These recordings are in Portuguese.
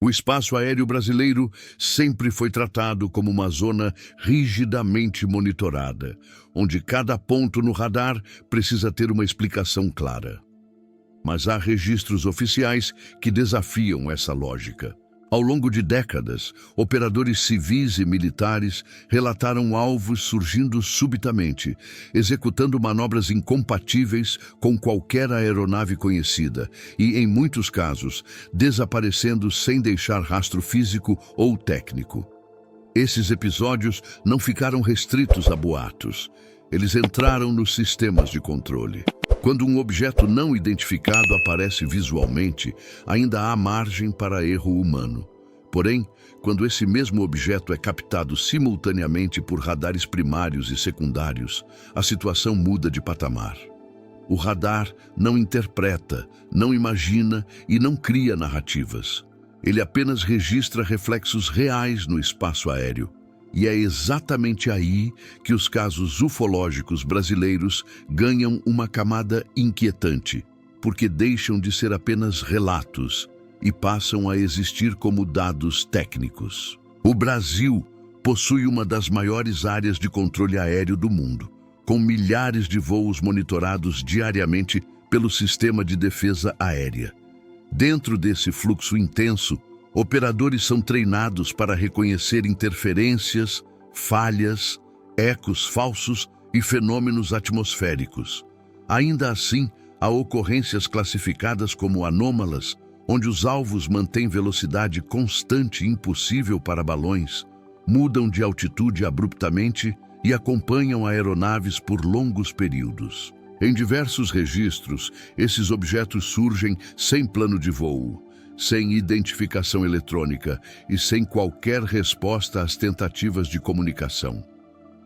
O espaço aéreo brasileiro sempre foi tratado como uma zona rigidamente monitorada, onde cada ponto no radar precisa ter uma explicação clara. Mas há registros oficiais que desafiam essa lógica. Ao longo de décadas, operadores civis e militares relataram alvos surgindo subitamente, executando manobras incompatíveis com qualquer aeronave conhecida e, em muitos casos, desaparecendo sem deixar rastro físico ou técnico. Esses episódios não ficaram restritos a boatos. Eles entraram nos sistemas de controle. Quando um objeto não identificado aparece visualmente, ainda há margem para erro humano. Porém, quando esse mesmo objeto é captado simultaneamente por radares primários e secundários, a situação muda de patamar. O radar não interpreta, não imagina e não cria narrativas. Ele apenas registra reflexos reais no espaço aéreo. E é exatamente aí que os casos ufológicos brasileiros ganham uma camada inquietante, porque deixam de ser apenas relatos e passam a existir como dados técnicos. O Brasil possui uma das maiores áreas de controle aéreo do mundo, com milhares de voos monitorados diariamente pelo Sistema de Defesa Aérea. Dentro desse fluxo intenso, operadores são treinados para reconhecer interferências, falhas, ecos falsos e fenômenos atmosféricos. Ainda assim, há ocorrências classificadas como anômalas, onde os alvos mantêm velocidade constante e impossível para balões, mudam de altitude abruptamente e acompanham aeronaves por longos períodos. Em diversos registros, esses objetos surgem sem plano de voo, sem identificação eletrônica e sem qualquer resposta às tentativas de comunicação.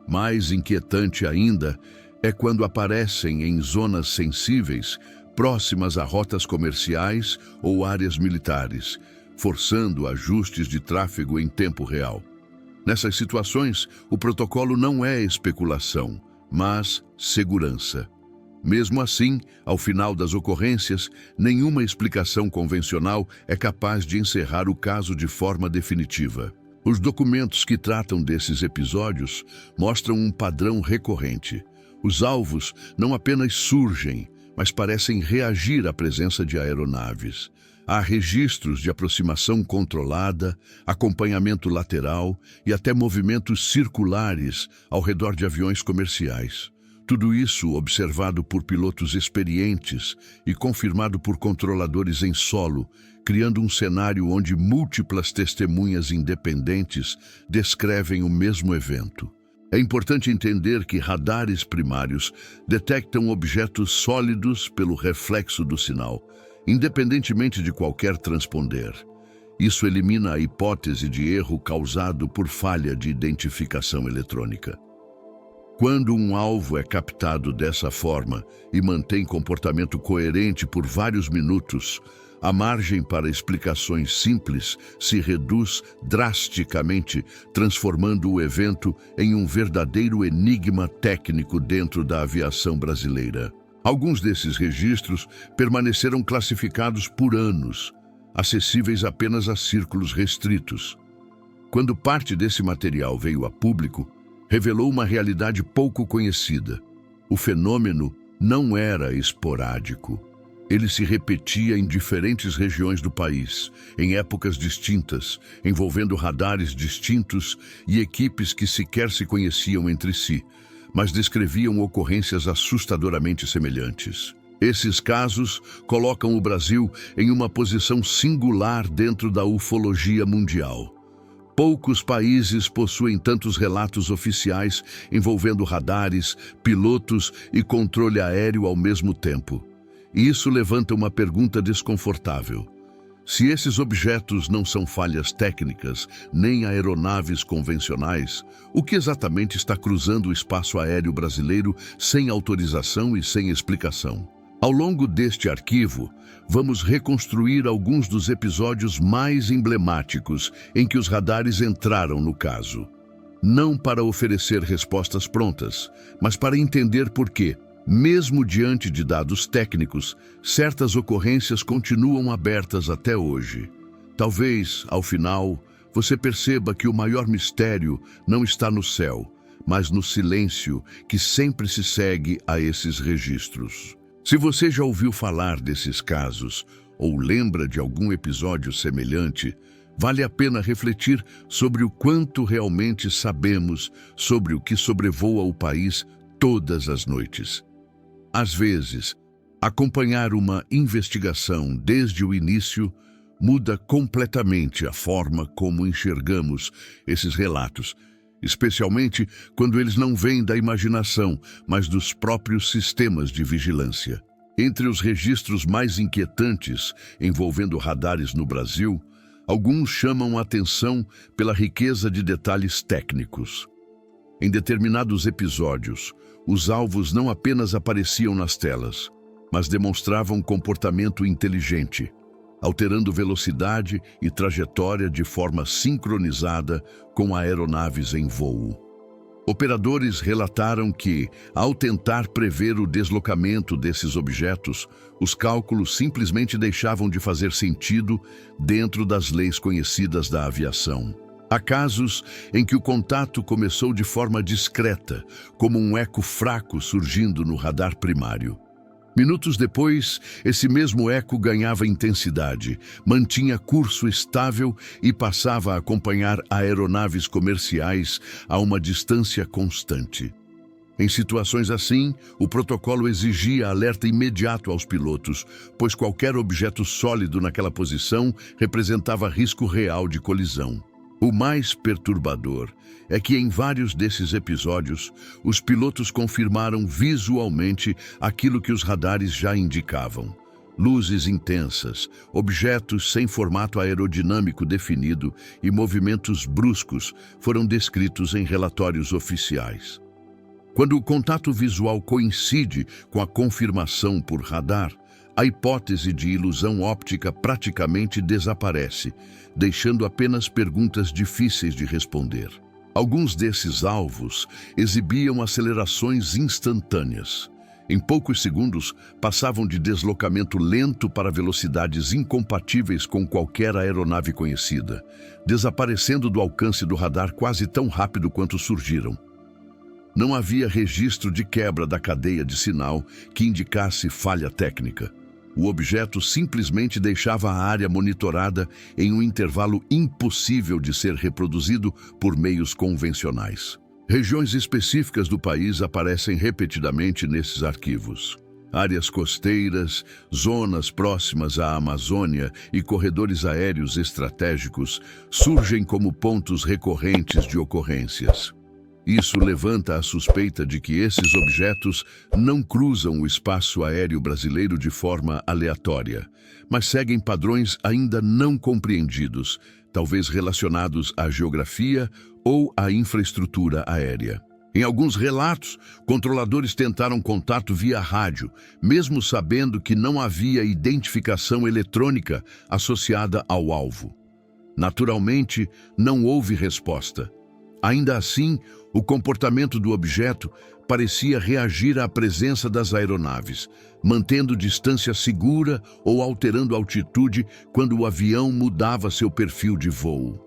Mais inquietante ainda é quando aparecem em zonas sensíveis, próximas a rotas comerciais ou áreas militares, forçando ajustes de tráfego em tempo real. Nessas situações, o protocolo não é especulação, mas segurança. Mesmo assim, ao final das ocorrências, nenhuma explicação convencional é capaz de encerrar o caso de forma definitiva. Os documentos que tratam desses episódios mostram um padrão recorrente. Os alvos não apenas surgem, mas parecem reagir à presença de aeronaves. Há registros de aproximação controlada, acompanhamento lateral e até movimentos circulares ao redor de aviões comerciais. Tudo isso observado por pilotos experientes e confirmado por controladores em solo, criando um cenário onde múltiplas testemunhas independentes descrevem o mesmo evento. É importante entender que radares primários detectam objetos sólidos pelo reflexo do sinal, independentemente de qualquer transponder. Isso elimina a hipótese de erro causado por falha de identificação eletrônica. Quando um alvo é captado dessa forma e mantém comportamento coerente por vários minutos, a margem para explicações simples se reduz drasticamente, transformando o evento em um verdadeiro enigma técnico dentro da aviação brasileira. Alguns desses registros permaneceram classificados por anos, acessíveis apenas a círculos restritos. Quando parte desse material veio a público, revelou uma realidade pouco conhecida. O fenômeno não era esporádico. Ele se repetia em diferentes regiões do país, em épocas distintas, envolvendo radares distintos e equipes que sequer se conheciam entre si, mas descreviam ocorrências assustadoramente semelhantes. Esses casos colocam o Brasil em uma posição singular dentro da ufologia mundial. Poucos países possuem tantos relatos oficiais envolvendo radares, pilotos e controle aéreo ao mesmo tempo. E isso levanta uma pergunta desconfortável. Se esses objetos não são falhas técnicas, nem aeronaves convencionais, o que exatamente está cruzando o espaço aéreo brasileiro sem autorização e sem explicação? Ao longo deste arquivo, vamos reconstruir alguns dos episódios mais emblemáticos em que os radares entraram no caso. Não para oferecer respostas prontas, mas para entender por quê, mesmo diante de dados técnicos, certas ocorrências continuam abertas até hoje. Talvez, ao final, você perceba que o maior mistério não está no céu, mas no silêncio que sempre se segue a esses registros. Se você já ouviu falar desses casos ou lembra de algum episódio semelhante, vale a pena refletir sobre o quanto realmente sabemos sobre o que sobrevoa o país todas as noites. Às vezes, acompanhar uma investigação desde o início muda completamente a forma como enxergamos esses relatos, especialmente quando eles não vêm da imaginação, mas dos próprios sistemas de vigilância. Entre os registros mais inquietantes envolvendo radares no Brasil, alguns chamam a atenção pela riqueza de detalhes técnicos. Em determinados episódios, os alvos não apenas apareciam nas telas, mas demonstravam comportamento inteligente, alterando velocidade e trajetória de forma sincronizada com aeronaves em voo. Operadores relataram que, ao tentar prever o deslocamento desses objetos, os cálculos simplesmente deixavam de fazer sentido dentro das leis conhecidas da aviação. Há casos em que o contato começou de forma discreta, como um eco fraco surgindo no radar primário. Minutos depois, esse mesmo eco ganhava intensidade, mantinha curso estável e passava a acompanhar aeronaves comerciais a uma distância constante. Em situações assim, o protocolo exigia alerta imediato aos pilotos, pois qualquer objeto sólido naquela posição representava risco real de colisão. O mais perturbador é que em vários desses episódios, os pilotos confirmaram visualmente aquilo que os radares já indicavam. Luzes intensas, objetos sem formato aerodinâmico definido e movimentos bruscos foram descritos em relatórios oficiais. Quando o contato visual coincide com a confirmação por radar, a hipótese de ilusão óptica praticamente desaparece, deixando apenas perguntas difíceis de responder. Alguns desses alvos exibiam acelerações instantâneas. Em poucos segundos, passavam de deslocamento lento para velocidades incompatíveis com qualquer aeronave conhecida, desaparecendo do alcance do radar quase tão rápido quanto surgiram. Não havia registro de quebra da cadeia de sinal que indicasse falha técnica. O objeto simplesmente deixava a área monitorada em um intervalo impossível de ser reproduzido por meios convencionais. Regiões específicas do país aparecem repetidamente nesses arquivos. Áreas costeiras, zonas próximas à Amazônia e corredores aéreos estratégicos surgem como pontos recorrentes de ocorrências. Isso levanta a suspeita de que esses objetos não cruzam o espaço aéreo brasileiro de forma aleatória, mas seguem padrões ainda não compreendidos, talvez relacionados à geografia ou à infraestrutura aérea. Em alguns relatos, controladores tentaram contato via rádio, mesmo sabendo que não havia identificação eletrônica associada ao alvo. Naturalmente, não houve resposta. Ainda assim, o comportamento do objeto parecia reagir à presença das aeronaves, mantendo distância segura ou alterando altitude quando o avião mudava seu perfil de voo.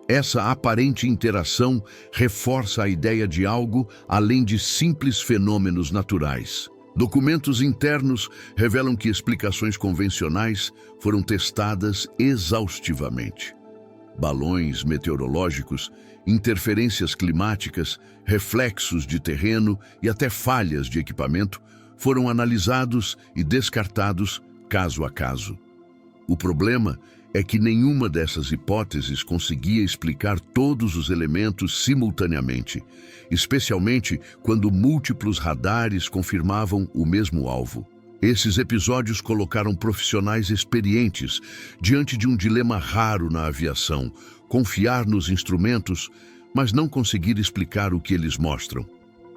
Essa aparente interação reforça a ideia de algo além de simples fenômenos naturais. Documentos internos revelam que explicações convencionais foram testadas exaustivamente. Balões meteorológicos, interferências climáticas, reflexos de terreno e até falhas de equipamento foram analisados e descartados caso a caso. O problema é que nenhuma dessas hipóteses conseguia explicar todos os elementos simultaneamente, especialmente quando múltiplos radares confirmavam o mesmo alvo. Esses episódios colocaram profissionais experientes diante de um dilema raro na aviação: confiar nos instrumentos, mas não conseguir explicar o que eles mostram.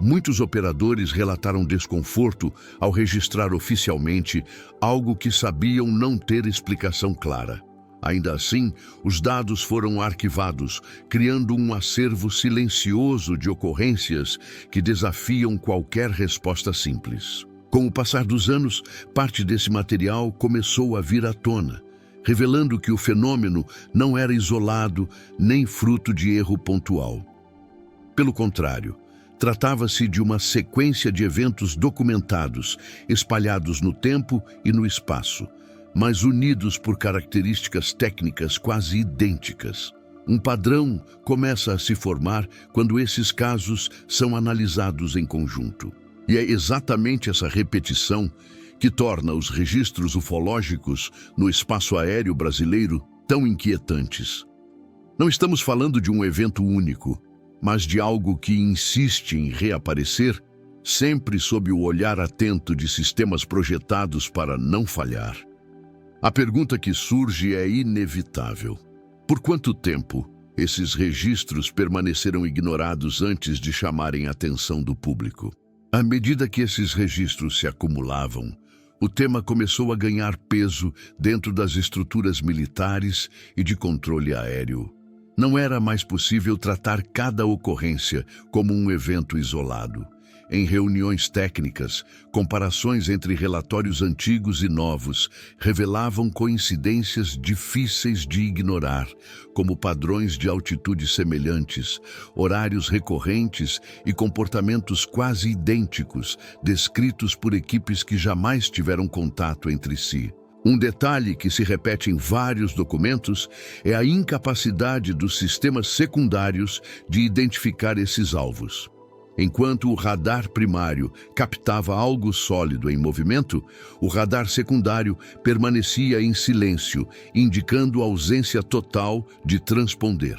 Muitos operadores relataram desconforto ao registrar oficialmente algo que sabiam não ter explicação clara. Ainda assim, os dados foram arquivados, criando um acervo silencioso de ocorrências que desafiam qualquer resposta simples. Com o passar dos anos, parte desse material começou a vir à tona, revelando que o fenômeno não era isolado nem fruto de erro pontual. Pelo contrário, tratava-se de uma sequência de eventos documentados, espalhados no tempo e no espaço, mas unidos por características técnicas quase idênticas. Um padrão começa a se formar quando esses casos são analisados em conjunto. E é exatamente essa repetição que torna os registros ufológicos no espaço aéreo brasileiro tão inquietantes. Não estamos falando de um evento único, mas de algo que insiste em reaparecer, sempre sob o olhar atento de sistemas projetados para não falhar. A pergunta que surge é inevitável. Por quanto tempo esses registros permaneceram ignorados antes de chamarem a atenção do público? À medida que esses registros se acumulavam, o tema começou a ganhar peso dentro das estruturas militares e de controle aéreo. Não era mais possível tratar cada ocorrência como um evento isolado. Em reuniões técnicas, comparações entre relatórios antigos e novos revelavam coincidências difíceis de ignorar, como padrões de altitude semelhantes, horários recorrentes e comportamentos quase idênticos, descritos por equipes que jamais tiveram contato entre si. Um detalhe que se repete em vários documentos é a incapacidade dos sistemas secundários de identificar esses alvos. Enquanto o radar primário captava algo sólido em movimento, o radar secundário permanecia em silêncio, indicando ausência total de transponder.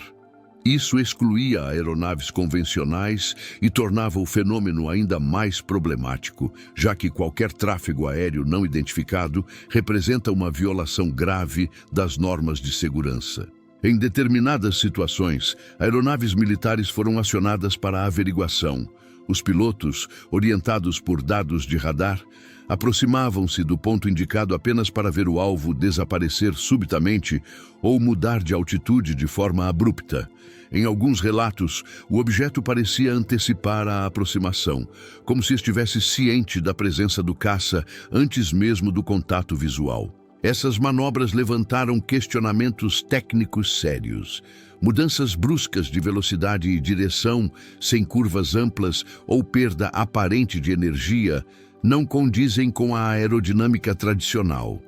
Isso excluía aeronaves convencionais e tornava o fenômeno ainda mais problemático, já que qualquer tráfego aéreo não identificado representa uma violação grave das normas de segurança. Em determinadas situações, aeronaves militares foram acionadas para a averiguação. Os pilotos, orientados por dados de radar, aproximavam-se do ponto indicado apenas para ver o alvo desaparecer subitamente ou mudar de altitude de forma abrupta. Em alguns relatos, o objeto parecia antecipar a aproximação, como se estivesse ciente da presença do caça antes mesmo do contato visual. Essas manobras levantaram questionamentos técnicos sérios. Mudanças bruscas de velocidade e direção, sem curvas amplas ou perda aparente de energia, não condizem com a aerodinâmica tradicional.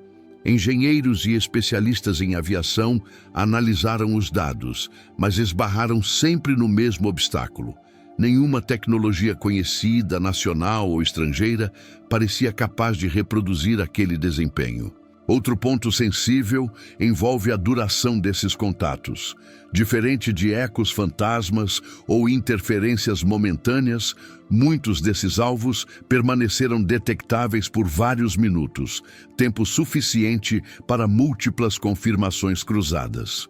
Engenheiros e especialistas em aviação analisaram os dados, mas esbarraram sempre no mesmo obstáculo. Nenhuma tecnologia conhecida, nacional ou estrangeira, parecia capaz de reproduzir aquele desempenho. Outro ponto sensível envolve a duração desses contatos. Diferente de ecos fantasmas ou interferências momentâneas, muitos desses alvos permaneceram detectáveis por vários minutos, tempo suficiente para múltiplas confirmações cruzadas.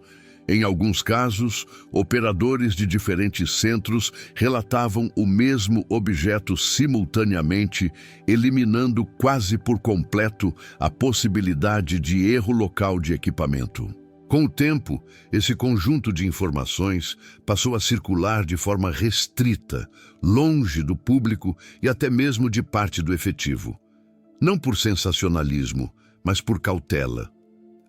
Em alguns casos, operadores de diferentes centros relatavam o mesmo objeto simultaneamente, eliminando quase por completo a possibilidade de erro local de equipamento. Com o tempo, esse conjunto de informações passou a circular de forma restrita, longe do público e até mesmo de parte do efetivo. Não por sensacionalismo, mas por cautela.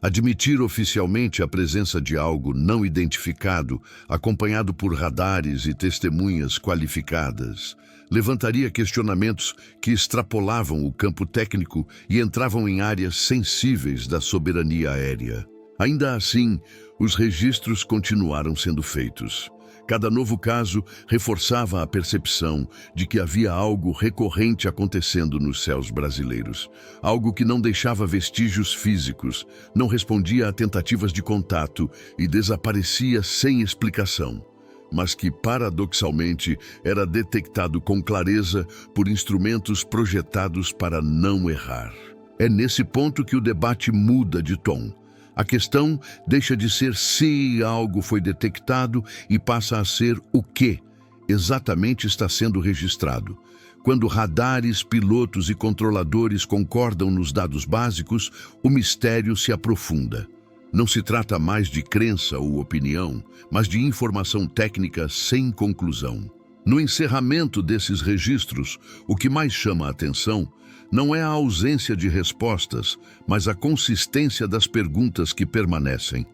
Admitir oficialmente a presença de algo não identificado, acompanhado por radares e testemunhas qualificadas, levantaria questionamentos que extrapolavam o campo técnico e entravam em áreas sensíveis da soberania aérea. Ainda assim, os registros continuaram sendo feitos. Cada novo caso reforçava a percepção de que havia algo recorrente acontecendo nos céus brasileiros. Algo que não deixava vestígios físicos, não respondia a tentativas de contato e desaparecia sem explicação, mas que, paradoxalmente, era detectado com clareza por instrumentos projetados para não errar. É nesse ponto que o debate muda de tom. A questão deixa de ser se algo foi detectado e passa a ser o que exatamente está sendo registrado. Quando radares, pilotos e controladores concordam nos dados básicos, o mistério se aprofunda. Não se trata mais de crença ou opinião, mas de informação técnica sem conclusão. No encerramento desses registros, o que mais chama a atenção não é a ausência de respostas, mas a consistência das perguntas que permanecem.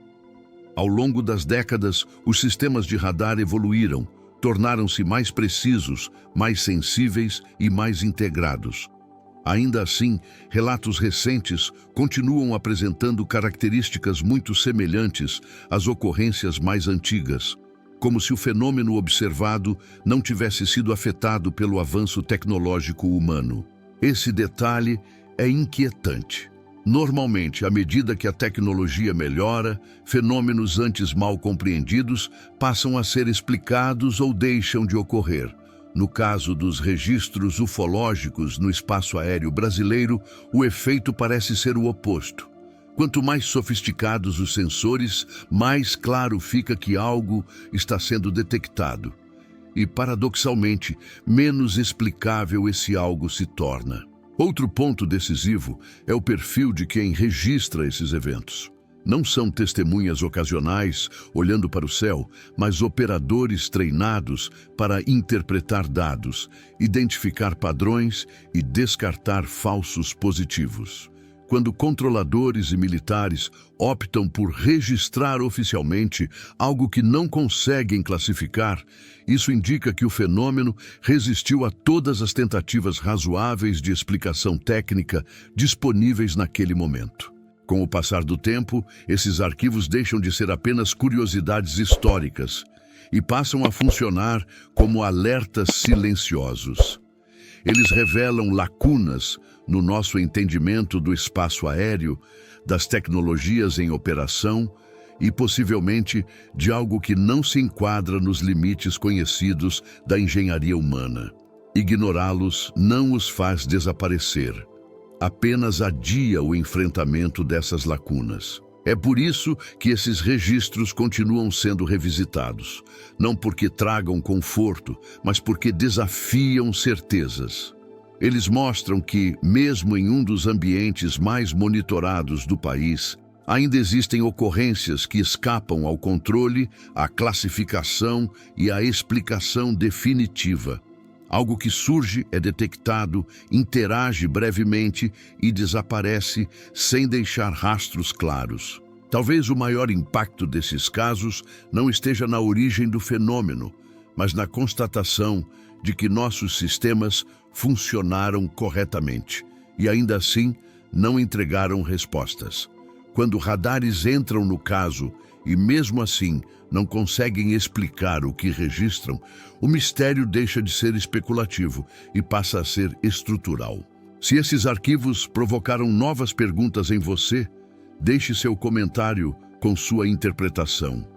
Ao longo das décadas, os sistemas de radar evoluíram, tornaram-se mais precisos, mais sensíveis e mais integrados. Ainda assim, relatos recentes continuam apresentando características muito semelhantes às ocorrências mais antigas, como se o fenômeno observado não tivesse sido afetado pelo avanço tecnológico humano. Esse detalhe é inquietante. Normalmente, à medida que a tecnologia melhora, fenômenos antes mal compreendidos passam a ser explicados ou deixam de ocorrer. No caso dos registros ufológicos no espaço aéreo brasileiro, o efeito parece ser o oposto. Quanto mais sofisticados os sensores, mais claro fica que algo está sendo detectado. E, paradoxalmente, menos explicável esse algo se torna. Outro ponto decisivo é o perfil de quem registra esses eventos. Não são testemunhas ocasionais olhando para o céu, mas operadores treinados para interpretar dados, identificar padrões e descartar falsos positivos. Quando controladores e militares optam por registrar oficialmente algo que não conseguem classificar, isso indica que o fenômeno resistiu a todas as tentativas razoáveis de explicação técnica disponíveis naquele momento. Com o passar do tempo, esses arquivos deixam de ser apenas curiosidades históricas e passam a funcionar como alertas silenciosos. Eles revelam lacunas no nosso entendimento do espaço aéreo, das tecnologias em operação e, possivelmente, de algo que não se enquadra nos limites conhecidos da engenharia humana. Ignorá-los não os faz desaparecer, apenas adia o enfrentamento dessas lacunas. É por isso que esses registros continuam sendo revisitados, não porque tragam conforto, mas porque desafiam certezas. Eles mostram que, mesmo em um dos ambientes mais monitorados do país, ainda existem ocorrências que escapam ao controle, à classificação e à explicação definitiva. Algo que surge, é detectado, interage brevemente e desaparece sem deixar rastros claros. Talvez o maior impacto desses casos não esteja na origem do fenômeno, mas na constatação de que nossos sistemas funcionaram corretamente e, ainda assim, não entregaram respostas. Quando radares entram no caso e, mesmo assim, não conseguem explicar o que registram, o mistério deixa de ser especulativo e passa a ser estrutural. Se esses arquivos provocaram novas perguntas em você, deixe seu comentário com sua interpretação.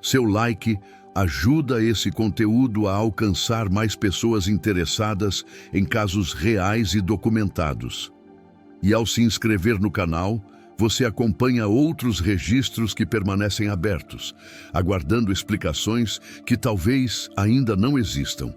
Seu like ajuda esse conteúdo a alcançar mais pessoas interessadas em casos reais e documentados. E ao se inscrever no canal, você acompanha outros registros que permanecem abertos, aguardando explicações que talvez ainda não existam.